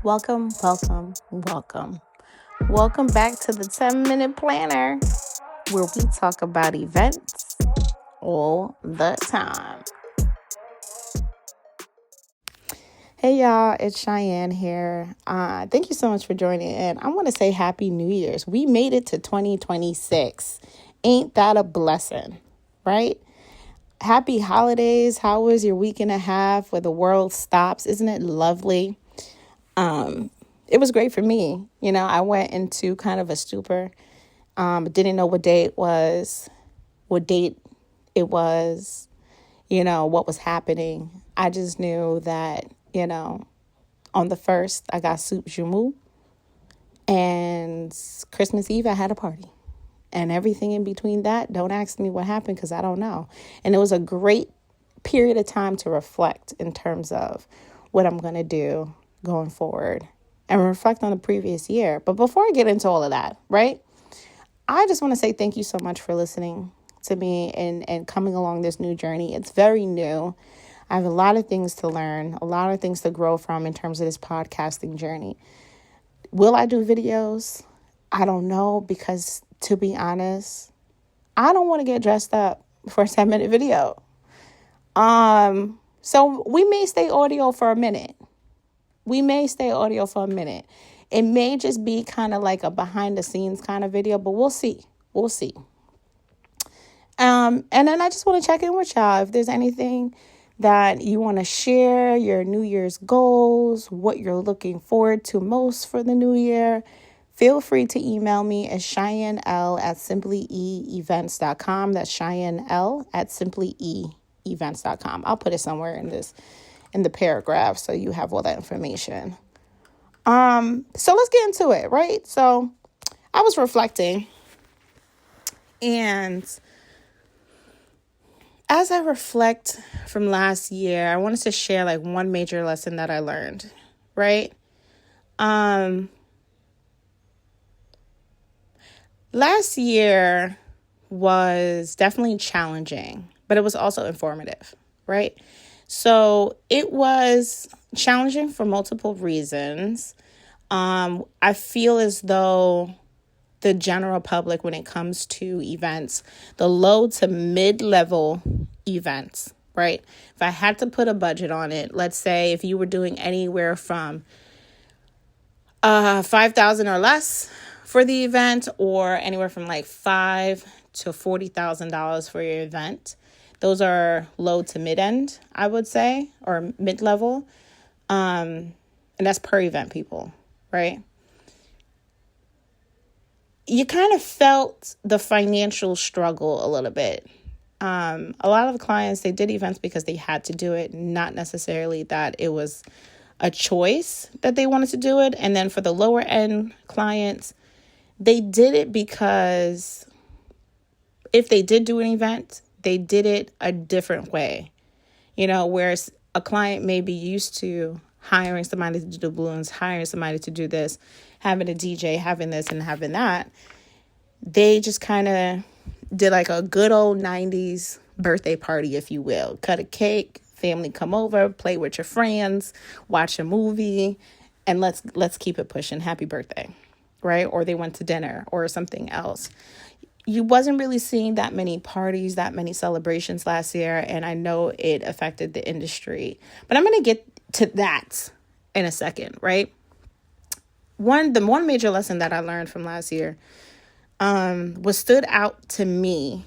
Welcome, welcome, welcome. Welcome back to the 10-Minute Planner, where we talk about events all the time. Hey y'all, it's Cheyenne here. Thank you so much for joining in. I want to say Happy New Year's. We made it to 2026. Ain't that a blessing, right? Happy holidays. How was your week and a half where the world stops? Isn't it lovely? It was great for me. I went into kind of a stupor. Didn't know what date it was, what was happening. I just knew that, on the 1st, I got soup jumeau, and Christmas Eve, I had a party. And everything in between that, don't ask me what happened because I don't know. And it was a great period of time to reflect in terms of what I'm going to do going forward and reflect on the previous year. But before I get into all of that, right, I just want to say thank you so much for listening to me and coming along this new journey. It's very new. I have a lot of things to learn, a lot of things to grow from in terms of this podcasting journey. Will I do videos? I don't know, because to be honest, I don't want to get dressed up for a 10-minute video. So we may stay audio for a minute. It may just be kind of like a behind the scenes kind of video, but we'll see. And then I just want to check in with y'all. If there's anything that you want to share, your New Year's goals, what you're looking forward to most for the new year, feel free to email me at CheyenneL@simplyeevents.com. That's CheyenneL@simplyeevents.com. I'll put it somewhere in the paragraph so you have all that information. So let's get into it, right? So I was reflecting, and as I reflect from last year, I wanted to share like one major lesson that I learned, right? Last year was definitely challenging, but it was also informative, right? So it was challenging for multiple reasons. I feel as though the general public, when it comes to events, the low to mid-level events, right? If I had to put a budget on it, let's say if you were doing anywhere from $5,000 or less for the event, or anywhere from like $5,000 to $40,000 for your event, those are low to mid-end, I would say, or mid-level. And that's per event, people, right? You kind of felt the financial struggle a little bit. A lot of the clients, they did events because they had to do it, not necessarily that it was a choice that they wanted to do it. And then for the lower end clients, they did it because if they did do an event, they did it a different way. Whereas a client may be used to hiring somebody to do balloons, hiring somebody to do this, having a DJ, having this and having that. They just kind of did like a good old 90s birthday party, if you will. Cut a cake, family come over, play with your friends, watch a movie, and let's keep it pushing. Happy birthday, right? Or they went to dinner or something else. You wasn't really seeing that many parties, that many celebrations last year, and I know it affected the industry. But I'm going to get to that in a second, right? The one major lesson that I learned from last year what stood out to me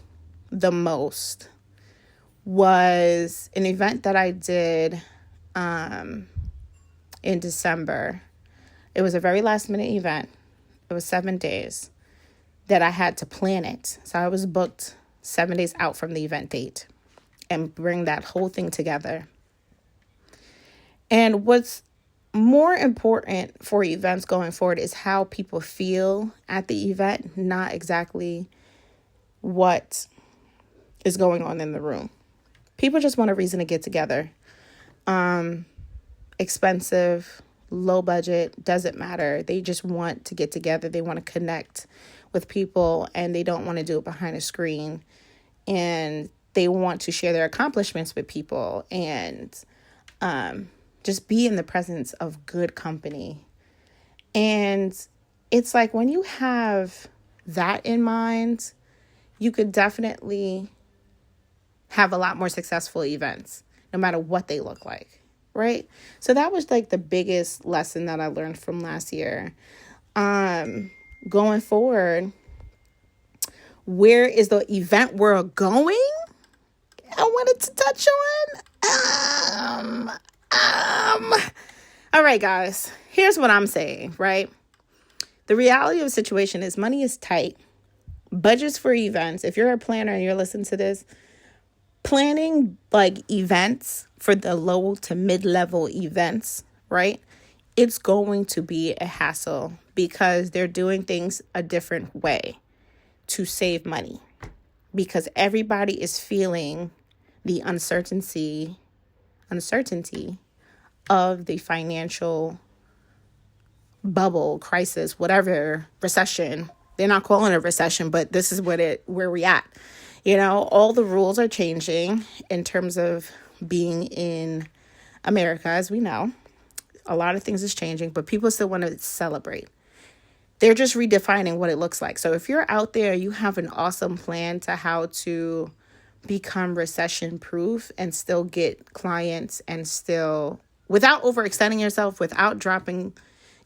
the most was an event that I did in December. It was a very last minute event. It was 7 days that I had to plan it. So I was booked 7 days out from the event date and bring that whole thing together. And what's more important for events going forward is how people feel at the event, not exactly what is going on in the room. People just want a reason to get together. Expensive, low budget, doesn't matter. They just want to get together. They want to connect with people, and they don't want to do it behind a screen. And they want to share their accomplishments with people and just be in the presence of good company. And it's like when you have that in mind, you could definitely have a lot more successful events, no matter what they look like, right? So that was like the biggest lesson that I learned from last year. Going forward, where is the event world going? I wanted to touch on. All right, guys, here's what I'm saying, right? The reality of the situation is money is tight. Budgets for events. If you're a planner and you're listening to this, planning like events for the low to mid-level events, right? It's going to be a hassle because they're doing things a different way to save money, because everybody is feeling the uncertainty of the financial bubble, crisis, whatever, recession. They're not calling it a recession, but this is where we at. You know, all the rules are changing in terms of being in America, as we know. A lot of things is changing, but people still want to celebrate. They're just redefining what it looks like. So if you're out there, you have an awesome plan to how to become recession proof and still get clients and still, without overextending yourself, without dropping,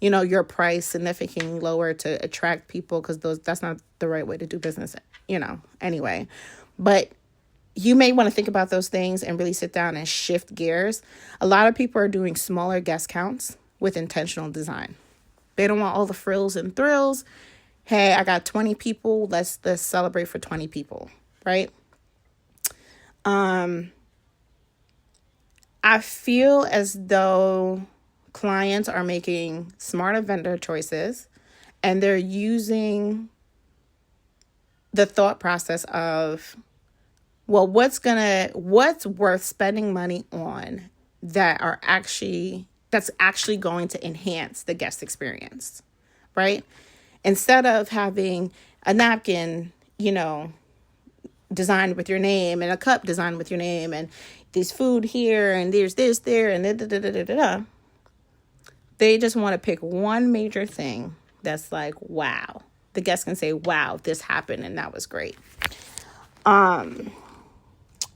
you know, your price significantly lower to attract people, because that's not the right way to do business, you know, anyway. But you may want to think about those things and really sit down and shift gears. A lot of people are doing smaller guest counts with intentional design. They don't want all the frills and thrills. Hey, I got 20 people. Let's celebrate for 20 people, right? I feel as though clients are making smarter vendor choices, and they're using the thought process of, well, what's worth spending money on that's actually going to enhance the guest experience, right? Instead of having a napkin, you know, designed with your name, and a cup designed with your name, and there's food here, and there's this there, and da. They just want to pick one major thing that's like, wow. The guests can say, wow, this happened and that was great.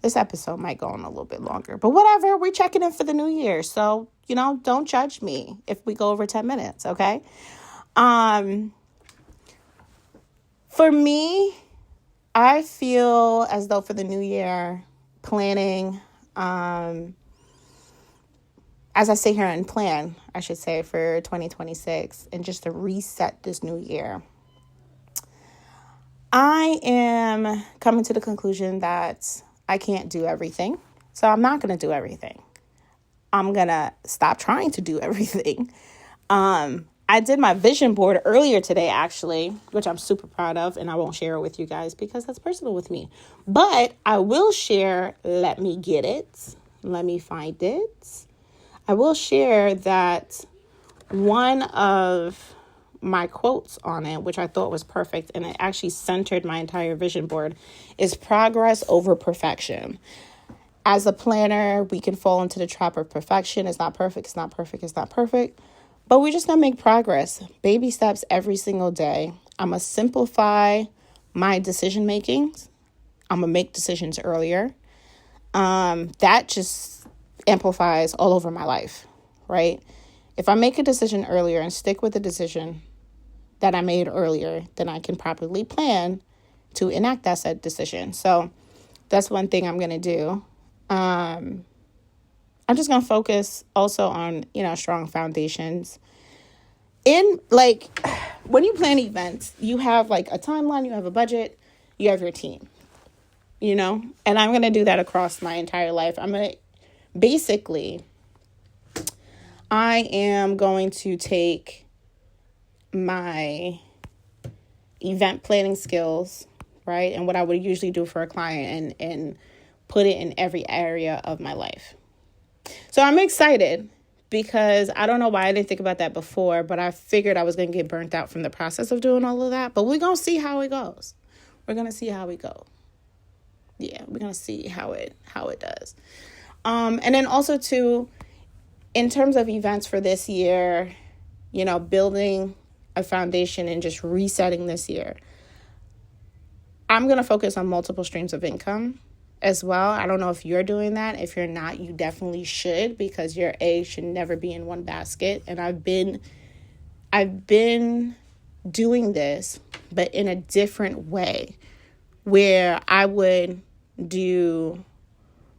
This episode might go on a little bit longer, but whatever. We're checking in for the new year. So, you know, don't judge me if we go over 10 minutes, okay? For me, I feel as though for the new year, planning, as I sit here and plan, I should say, for 2026, and just to reset this new year, I am coming to the conclusion that I can't do everything. So I'm not going to do everything. I'm going to stop trying to do everything. I did my vision board earlier today, actually, which I'm super proud of, and I won't share it with you guys because that's personal with me. But I will share, let me get it. Let me find it. I will share that one of my quotes on it, which I thought was perfect, and it actually centered my entire vision board, is progress over perfection. As a planner, we can fall into the trap of perfection. It's not perfect, it's not perfect, it's not perfect. But we just gotta make progress. Baby steps every single day. I'm gonna simplify my decision making. I'm gonna make decisions earlier. That just amplifies all over my life, right? If I make a decision earlier and stick with the decision that I made earlier, then I can properly plan to enact that said decision. So that's one thing I'm going to do. I'm just going to focus also on, you know, strong foundations. In like, when you plan events, you have like a timeline, you have a budget, you have your team, you know, and I'm going to do that across my entire life. I am going to take my event planning skills, right, and what I would usually do for a client and put it in every area of my life. So I'm excited because I don't know why I didn't think about that before, but I figured I was going to get burnt out from the process of doing all of that. But we're going to see how it goes. We're going to see how we go. Yeah, we're going to see how it does. And then also too, in terms of events for this year, building a foundation and just resetting this year. I'm going to focus on multiple streams of income as well. I don't know if you're doing that. If you're not, you definitely should, because your eggs should never be in one basket. And I've been doing this, but in a different way, where I would do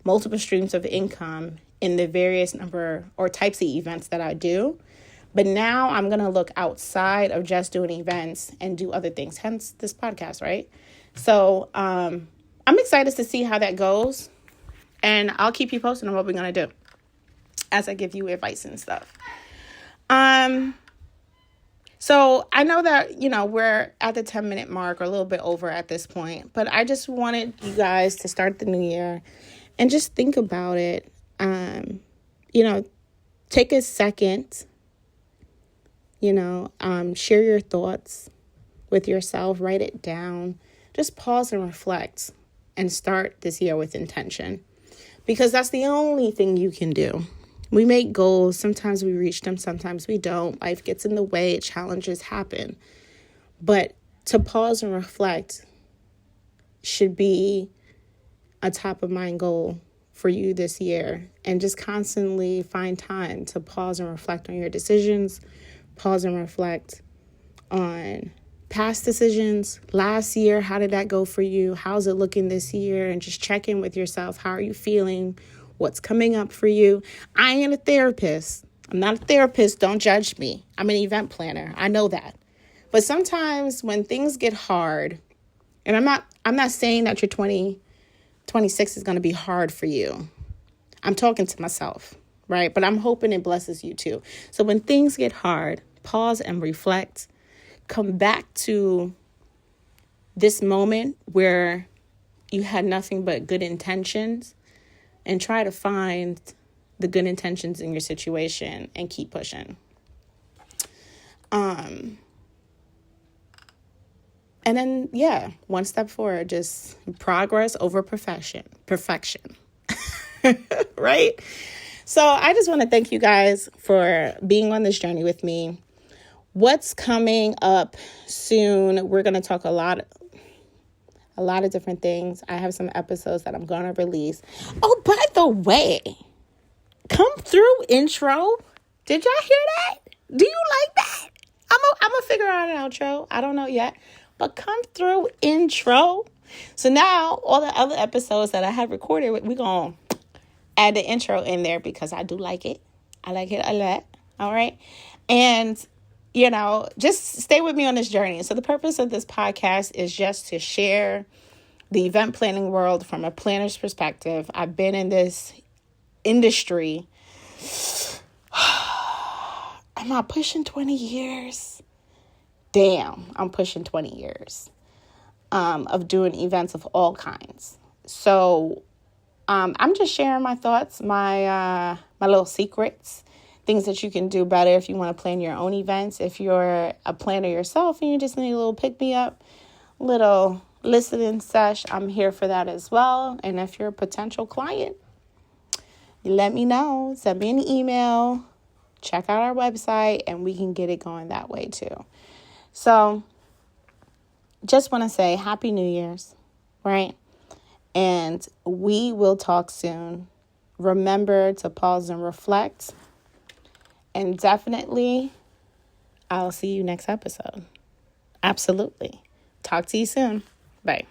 multiple streams of income in the various number or types of events that I do. But now I'm going to look outside of just doing events and do other things, hence this podcast, right? So I'm excited to see how that goes. And I'll keep you posted on what we're going to do as I give you advice and stuff. So I know that, we're at the 10-minute mark or a little bit over at this point. But I just wanted you guys to start the new year and just think about it. Take a second. Share your thoughts with yourself, write it down, just pause and reflect and start this year with intention, because that's the only thing you can do. We make goals. Sometimes we reach them. Sometimes we don't. Life gets in the way. Challenges happen. But to pause and reflect should be a top of mind goal for you this year, and just constantly find time to pause and reflect on your decisions. Pause and reflect on past decisions. Last year, how did that go for you? How's it looking this year? And just check in with yourself. How are you feeling? What's coming up for you? I ain't a therapist. I'm not a therapist. Don't judge me. I'm an event planner. I know that. But sometimes when things get hard, and I'm not saying that your 2026 is going to be hard for you. I'm talking to myself, right? But I'm hoping it blesses you too. So when things get hard, pause and reflect. Come back to this moment where you had nothing but good intentions, and try to find the good intentions in your situation and keep pushing. And then, one step forward, just progress over perfection, right? So I just want to thank you guys for being on this journey with me. What's coming up soon? We're going to talk a lot of different things. I have some episodes that I'm going to release. Oh, by the way, come through intro. Did y'all hear that? Do you like that? I'm going to figure out an outro. I don't know yet, but come through intro. So now all the other episodes that I have recorded, we're going to add the intro in there because I do like it. I like it a lot. All right. And just stay with me on this journey. So the purpose of this podcast is just to share the event planning world from a planner's perspective. I've been in this industry. Am I pushing 20 years? Damn, I'm pushing 20 years of doing events of all kinds. So I'm just sharing my thoughts, my little secrets, things that you can do better if you want to plan your own events. If you're a planner yourself and you just need a little pick-me-up, little listening sesh, I'm here for that as well. And if you're a potential client, let me know. Send me an email. Check out our website, and we can get it going that way too. So just want to say Happy New Year's, right? And we will talk soon. Remember to pause and reflect. And definitely, I'll see you next episode. Absolutely. Talk to you soon. Bye.